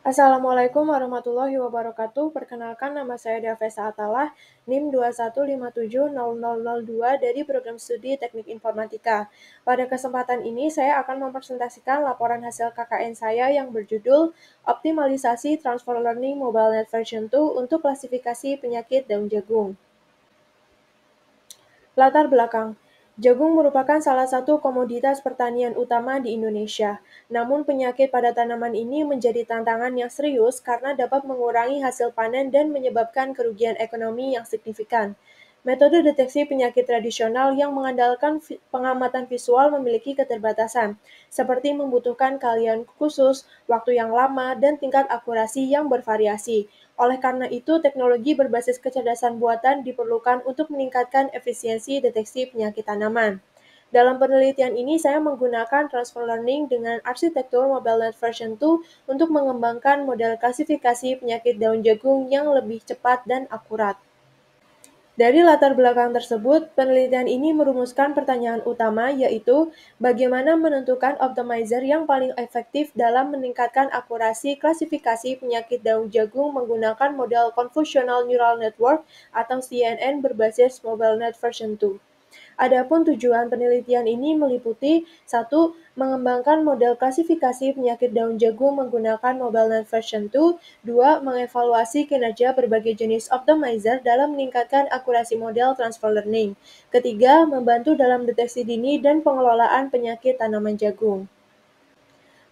Assalamualaikum warahmatullahi wabarakatuh. Perkenalkan nama saya Davesa Atalah, NIM 215700002 dari Program Studi Teknik Informatika. Pada kesempatan ini saya akan mempresentasikan laporan hasil KKN saya yang berjudul Optimalisasi Transfer Learning Mobile Net Version 2 untuk klasifikasi penyakit daun jagung. Latar belakang. Jagung merupakan salah satu komoditas pertanian utama di Indonesia. Namun penyakit pada tanaman ini menjadi tantangan yang serius karena dapat mengurangi hasil panen dan menyebabkan kerugian ekonomi yang signifikan. Metode deteksi penyakit tradisional yang mengandalkan pengamatan visual memiliki keterbatasan, seperti membutuhkan keahlian khusus, waktu yang lama, dan tingkat akurasi yang bervariasi. Oleh karena itu, teknologi berbasis kecerdasan buatan diperlukan untuk meningkatkan efisiensi deteksi penyakit tanaman. Dalam penelitian ini, saya menggunakan transfer learning dengan arsitektur Mobile Net Version 2 untuk mengembangkan model klasifikasi penyakit daun jagung yang lebih cepat dan akurat. Dari latar belakang tersebut, penelitian ini merumuskan pertanyaan utama, yaitu bagaimana menentukan optimizer yang paling efektif dalam meningkatkan akurasi klasifikasi penyakit daun jagung menggunakan model Convolutional Neural Network atau CNN berbasis Mobile Net Version 2. Adapun tujuan penelitian ini meliputi 1. Mengembangkan model klasifikasi penyakit daun jagung menggunakan Mobile Net Version 2, 2. Mengevaluasi kinerja berbagai jenis optimizer dalam meningkatkan akurasi model transfer learning. Ketiga, membantu dalam deteksi dini dan pengelolaan penyakit tanaman jagung.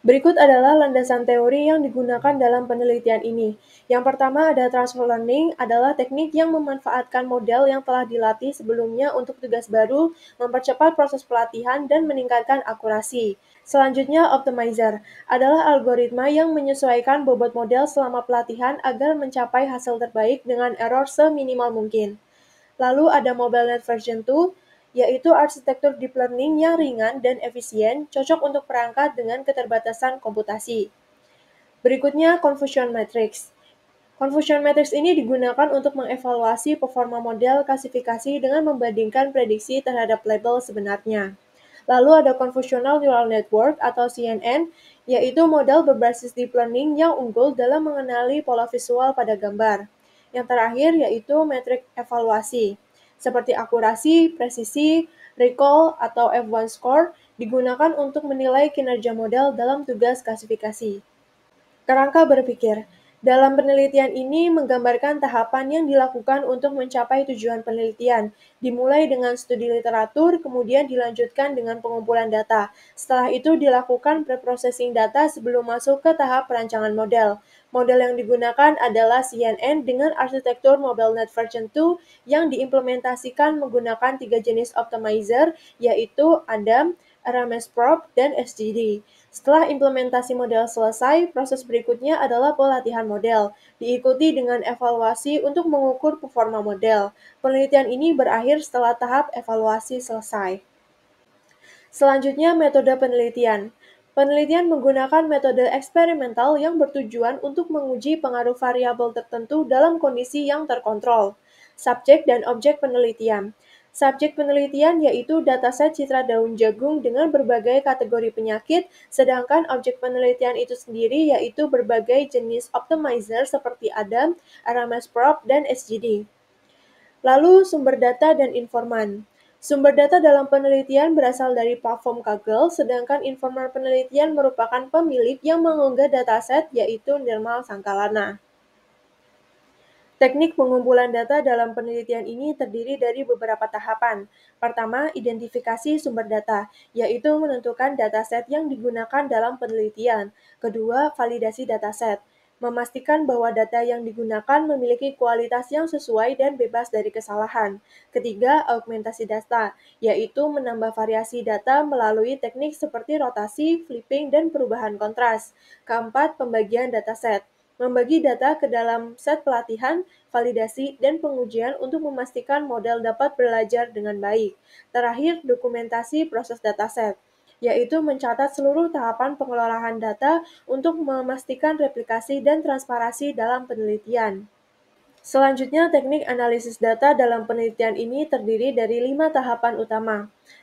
Berikut adalah landasan teori yang digunakan dalam penelitian ini. Yang pertama ada transfer learning, adalah teknik yang memanfaatkan model yang telah dilatih sebelumnya untuk tugas baru, mempercepat proses pelatihan, dan meningkatkan akurasi. Selanjutnya, optimizer adalah algoritma yang menyesuaikan bobot model selama pelatihan agar mencapai hasil terbaik dengan error seminimal mungkin. Lalu ada Mobile Net Version 2, yaitu arsitektur deep learning yang ringan dan efisien, cocok untuk perangkat dengan keterbatasan komputasi. Berikutnya, Confusion Matrix. Confusion Matrix ini digunakan untuk mengevaluasi performa model klasifikasi dengan membandingkan prediksi terhadap label sebenarnya. Lalu ada Convolutional Neural Network atau CNN, yaitu model berbasis deep learning yang unggul dalam mengenali pola visual pada gambar. Yang terakhir yaitu metrik evaluasi, seperti akurasi, presisi, recall, atau F1 score, digunakan untuk menilai kinerja model dalam tugas klasifikasi. Kerangka berpikir. Dalam penelitian ini menggambarkan tahapan yang dilakukan untuk mencapai tujuan penelitian, dimulai dengan studi literatur, kemudian dilanjutkan dengan pengumpulan data. Setelah itu dilakukan preprocessing data sebelum masuk ke tahap perancangan model. Model yang digunakan adalah CNN dengan arsitektur Mobile Net Version 2 yang diimplementasikan menggunakan 3 jenis optimizer, yaitu ADAM, RMS Probe, dan SGD. Setelah implementasi model selesai, proses berikutnya adalah pelatihan model, diikuti dengan evaluasi untuk mengukur performa model. Penelitian ini berakhir setelah tahap evaluasi selesai. Selanjutnya, metode penelitian. Penelitian menggunakan metode eksperimental yang bertujuan untuk menguji pengaruh variabel tertentu dalam kondisi yang terkontrol. Subjek dan objek penelitian. Subjek penelitian yaitu dataset citra daun jagung dengan berbagai kategori penyakit, sedangkan objek penelitian itu sendiri yaitu berbagai jenis optimizer seperti ADAM, RMS Probe, dan SGD. Lalu sumber data dan informan. Sumber data dalam penelitian berasal dari platform Kaggle, sedangkan informan penelitian merupakan pemilik yang mengunggah dataset yaitu Nirmal Sangkalana. Teknik pengumpulan data dalam penelitian ini terdiri dari beberapa tahapan. Pertama, identifikasi sumber data, yaitu menentukan dataset yang digunakan dalam penelitian. Kedua, validasi dataset, memastikan bahwa data yang digunakan memiliki kualitas yang sesuai dan bebas dari kesalahan. Ketiga, augmentasi data, yaitu menambah variasi data melalui teknik seperti rotasi, flipping, dan perubahan kontras. Keempat, pembagian dataset, membagi data ke dalam set pelatihan, validasi, dan pengujian untuk memastikan model dapat belajar dengan baik. Terakhir, dokumentasi proses dataset, yaitu mencatat seluruh tahapan pengelolaan data untuk memastikan replikasi dan transparansi dalam penelitian. Selanjutnya, teknik analisis data dalam penelitian ini terdiri dari 5 tahapan utama.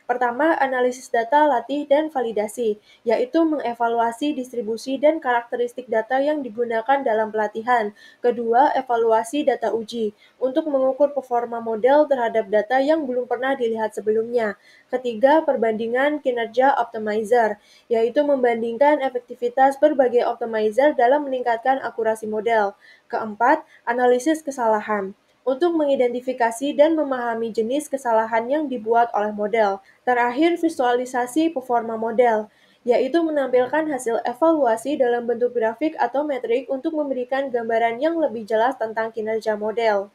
Pertama, analisis data, latih, dan validasi, yaitu mengevaluasi distribusi dan karakteristik data yang digunakan dalam pelatihan. Kedua, evaluasi data uji, untuk mengukur performa model terhadap data yang belum pernah dilihat sebelumnya. Ketiga, perbandingan kinerja optimizer, yaitu membandingkan efektivitas berbagai optimizer dalam meningkatkan akurasi model. Keempat, analisis kesalahan, untuk mengidentifikasi dan memahami jenis kesalahan yang dibuat oleh model. Terakhir, visualisasi performa model, yaitu menampilkan hasil evaluasi dalam bentuk grafik atau metrik untuk memberikan gambaran yang lebih jelas tentang kinerja model.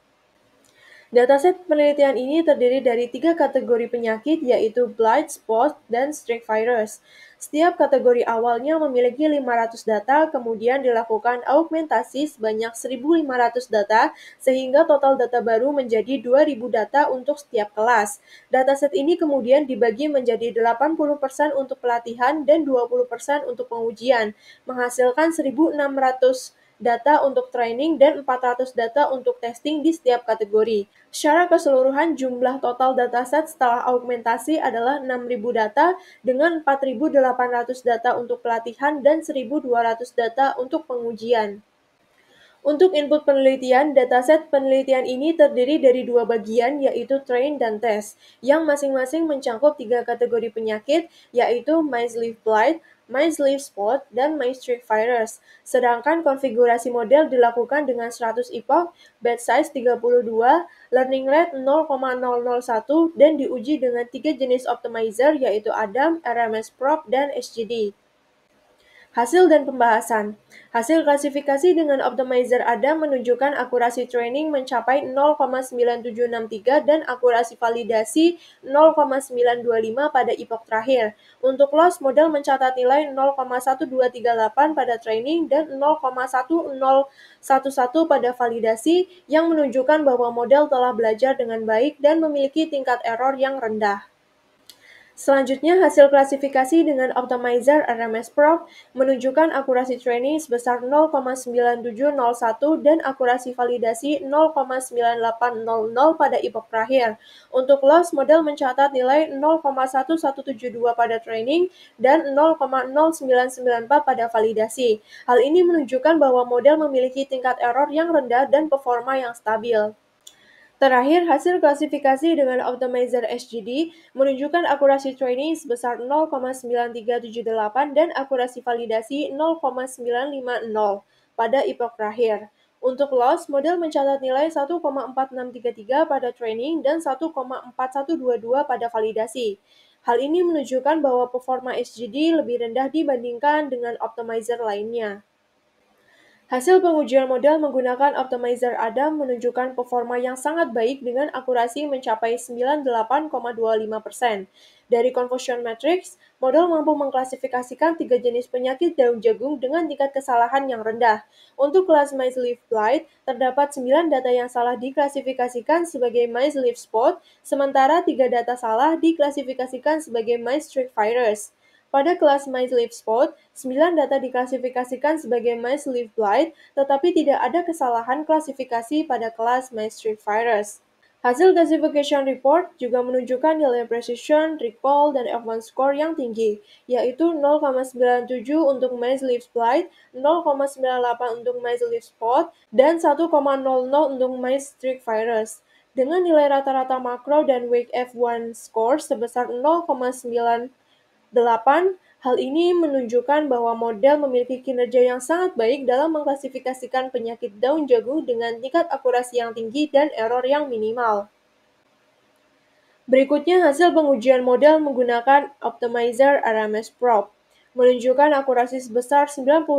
Dataset penelitian ini terdiri dari 3 kategori penyakit, yaitu blight, spot, dan streak virus. Setiap kategori awalnya memiliki 500 data, kemudian dilakukan augmentasi sebanyak 1.500 data, sehingga total data baru menjadi 2.000 data untuk setiap kelas. Dataset ini kemudian dibagi menjadi 80% untuk pelatihan dan 20% untuk pengujian, menghasilkan 1.600 data untuk training dan 400 data untuk testing di setiap kategori. Secara keseluruhan, jumlah total dataset setelah augmentasi adalah 6.000 data dengan 4.800 data untuk pelatihan dan 1.200 data untuk pengujian. Untuk input penelitian, dataset penelitian ini terdiri dari 2 bagian, yaitu train dan test, yang masing-masing mencakup 3 kategori penyakit, yaitu Maize-Leaf Blight, Maize-Leaf Spot, dan Maize-Streak Virus. Sedangkan konfigurasi model dilakukan dengan 100 epoch, batch size 32, learning rate 0,001, dan diuji dengan 3 jenis optimizer, yaitu ADAM, RMS Probe, dan SGD. Hasil dan pembahasan. Hasil klasifikasi dengan optimizer ADA menunjukkan akurasi training mencapai 0,9763 dan akurasi validasi 0,925 pada epoch terakhir. Untuk loss, model mencatat nilai 0,1238 pada training dan 0,1011 pada validasi, yang menunjukkan bahwa model telah belajar dengan baik dan memiliki tingkat error yang rendah. Selanjutnya, hasil klasifikasi dengan optimizer RMS Probe menunjukkan akurasi training sebesar 0,9701 dan akurasi validasi 0,9800 pada epoch terakhir. Untuk loss, model mencatat nilai 0,1172 pada training dan 0,0994 pada validasi. Hal ini menunjukkan bahwa model memiliki tingkat error yang rendah dan performa yang stabil. Terakhir, hasil klasifikasi dengan optimizer SGD menunjukkan akurasi training sebesar 0,9378 dan akurasi validasi 0,9500 pada epoch terakhir. Untuk loss, model mencatat nilai 1,4633 pada training dan 1,4122 pada validasi. Hal ini menunjukkan bahwa performa SGD lebih rendah dibandingkan dengan optimizer lainnya. Hasil pengujian model menggunakan optimizer ADAM menunjukkan performa yang sangat baik dengan akurasi mencapai 98,25%. Dari confusion matrix, model mampu mengklasifikasikan 3 jenis penyakit daun jagung dengan tingkat kesalahan yang rendah. Untuk kelas Maize-Leaf Blight, terdapat 9 data yang salah diklasifikasikan sebagai Maize-Leaf Spot, sementara 3 data salah diklasifikasikan sebagai Maize-Streak Virus. Pada kelas Maize-Leaf Spot, 9 data diklasifikasikan sebagai Maize-Leaf Blight, tetapi tidak ada kesalahan klasifikasi pada kelas Maize-Streak Virus. Hasil classification report juga menunjukkan nilai precision, recall, dan advanced score yang tinggi, yaitu 0,97 untuk Maize-Leaf Blight, 0,98 untuk Maize-Leaf Spot, dan 1,00 untuk Maize-Streak Virus. Dengan nilai rata-rata makro dan Wake F1 score sebesar 0,98, hal ini menunjukkan bahwa model memiliki kinerja yang sangat baik dalam mengklasifikasikan penyakit daun jagung dengan tingkat akurasi yang tinggi dan error yang minimal. Berikutnya hasil pengujian model menggunakan optimizer RMS Probe, menunjukkan akurasi sebesar 98%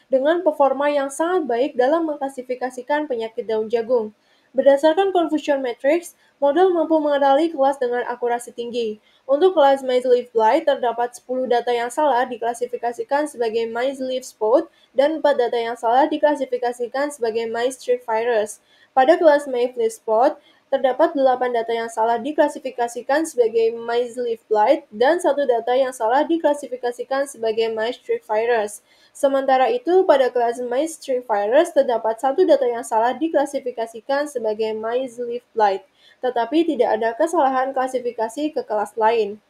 dengan performa yang sangat baik dalam mengklasifikasikan penyakit daun jagung. Berdasarkan confusion matrix, model mampu mengenali kelas dengan akurasi tinggi. Untuk kelas Maize-Leaf Blight, terdapat 10 data yang salah diklasifikasikan sebagai Maize-Leaf Spot dan 4 data yang salah diklasifikasikan sebagai Maize-Streak Virus. Pada kelas Maize-Leaf Spot, Terdapat 8 data yang salah diklasifikasikan sebagai maize leaf blight dan 1 data yang salah diklasifikasikan sebagai maize streak virus. Sementara itu, pada kelas maize streak virus terdapat 1 data yang salah diklasifikasikan sebagai maize leaf blight, tetapi tidak ada kesalahan klasifikasi ke kelas lain.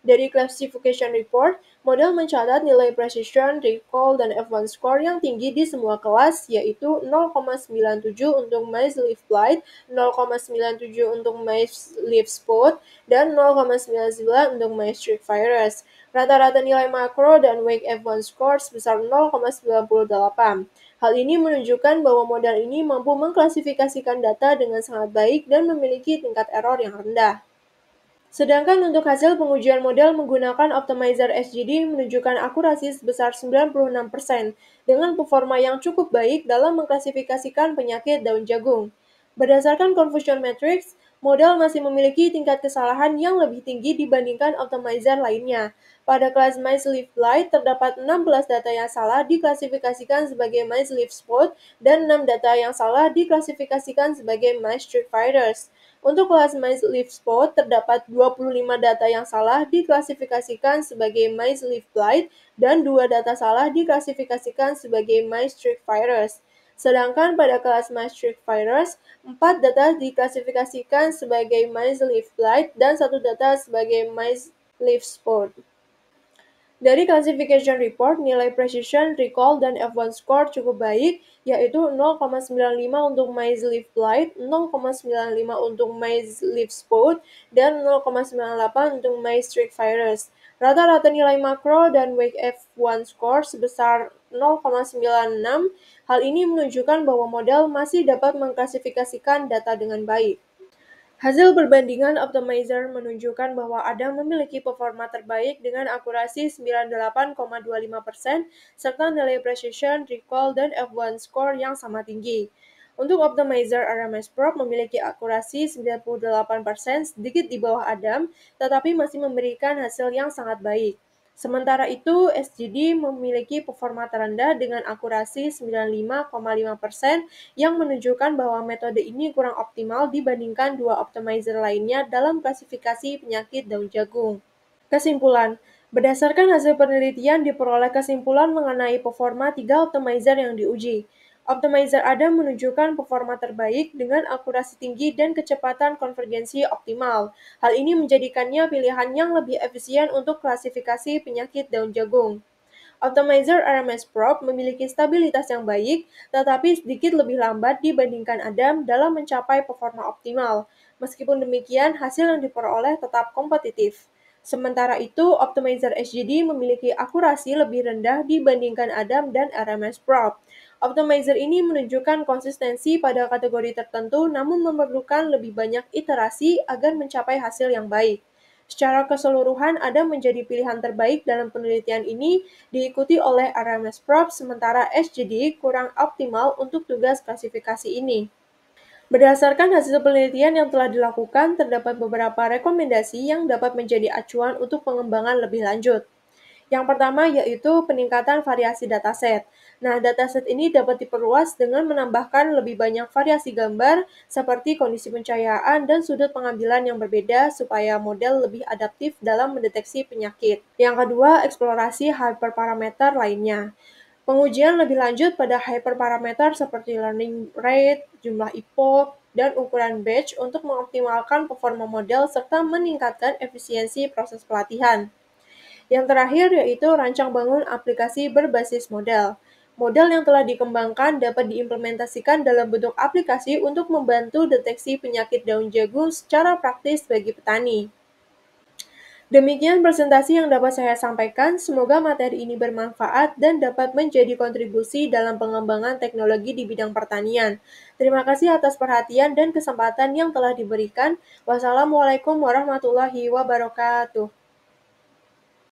Dari Classification Report, model mencatat nilai precision, recall, dan F1 score yang tinggi di semua kelas, yaitu 0,97 untuk maize leaf blight, 0,97 untuk maize leaf spot, dan 0,99 untuk maize streak virus. Rata-rata nilai makro dan wake F1 score sebesar 0,98. Hal ini menunjukkan bahwa model ini mampu mengklasifikasikan data dengan sangat baik dan memiliki tingkat error yang rendah. Sedangkan untuk hasil pengujian model menggunakan optimizer SGD menunjukkan akurasi sebesar 96% dengan performa yang cukup baik dalam mengklasifikasikan penyakit daun jagung. Berdasarkan Confusion Matrix, model masih memiliki tingkat kesalahan yang lebih tinggi dibandingkan optimizer lainnya. Pada kelas maize leaf blight terdapat 16 data yang salah diklasifikasikan sebagai maize leaf spot dan 6 data yang salah diklasifikasikan sebagai maize streak virus. Untuk kelas maize leaf spot, terdapat 25 data yang salah diklasifikasikan sebagai maize leaf blight dan 2 data salah diklasifikasikan sebagai maize streak virus. Sedangkan pada kelas maize streak virus, 4 data diklasifikasikan sebagai maize leaf blight dan 1 data sebagai maize leaf spot. Dari Classification Report, nilai precision, recall, dan F1 score cukup baik, yaitu 0,95 untuk maize leaf blight, 0,95 untuk maize leaf spot, dan 0,98 untuk maize streak virus. Rata-rata nilai makro dan wake F1 score sebesar 0,96. Hal ini menunjukkan bahwa model masih dapat mengklasifikasikan data dengan baik. Hasil perbandingan optimizer menunjukkan bahwa Adam memiliki performa terbaik dengan akurasi 98,25% serta nilai precision, recall, dan F1 score yang sama tinggi. Untuk optimizer RMS Probe memiliki akurasi 98%, sedikit di bawah Adam, tetapi masih memberikan hasil yang sangat baik. Sementara itu, SGD memiliki performa terendah dengan akurasi 95,5% yang menunjukkan bahwa metode ini kurang optimal dibandingkan 2 optimizer lainnya dalam klasifikasi penyakit daun jagung. Kesimpulan, berdasarkan hasil penelitian diperoleh kesimpulan mengenai performa 3 optimizer yang diuji. Optimizer Adam menunjukkan performa terbaik dengan akurasi tinggi dan kecepatan konvergensi optimal. Hal ini menjadikannya pilihan yang lebih efisien untuk klasifikasi penyakit daun jagung. Optimizer RMS Probe memiliki stabilitas yang baik, tetapi sedikit lebih lambat dibandingkan Adam dalam mencapai performa optimal. Meskipun demikian, hasil yang diperoleh tetap kompetitif. Sementara itu, Optimizer SGD memiliki akurasi lebih rendah dibandingkan Adam dan RMS Probe. Optimizer ini menunjukkan konsistensi pada kategori tertentu namun memerlukan lebih banyak iterasi agar mencapai hasil yang baik. Secara keseluruhan, Adam menjadi pilihan terbaik dalam penelitian ini, diikuti oleh RMS Probe, sementara SGD kurang optimal untuk tugas klasifikasi ini. Berdasarkan hasil penelitian yang telah dilakukan, terdapat beberapa rekomendasi yang dapat menjadi acuan untuk pengembangan lebih lanjut. Yang pertama yaitu peningkatan variasi dataset. Nah, dataset ini dapat diperluas dengan menambahkan lebih banyak variasi gambar seperti kondisi pencahayaan dan sudut pengambilan yang berbeda supaya model lebih adaptif dalam mendeteksi penyakit. Yang kedua, eksplorasi hyperparameter lainnya. Pengujian lebih lanjut pada hyperparameter seperti learning rate, jumlah epoch, dan ukuran batch untuk mengoptimalkan performa model serta meningkatkan efisiensi proses pelatihan. Yang terakhir yaitu rancang bangun aplikasi berbasis model. Model yang telah dikembangkan dapat diimplementasikan dalam bentuk aplikasi untuk membantu deteksi penyakit daun jagung secara praktis bagi petani. Demikian presentasi yang dapat saya sampaikan. Semoga materi ini bermanfaat dan dapat menjadi kontribusi dalam pengembangan teknologi di bidang pertanian. Terima kasih atas perhatian dan kesempatan yang telah diberikan. Wassalamualaikum warahmatullahi wabarakatuh.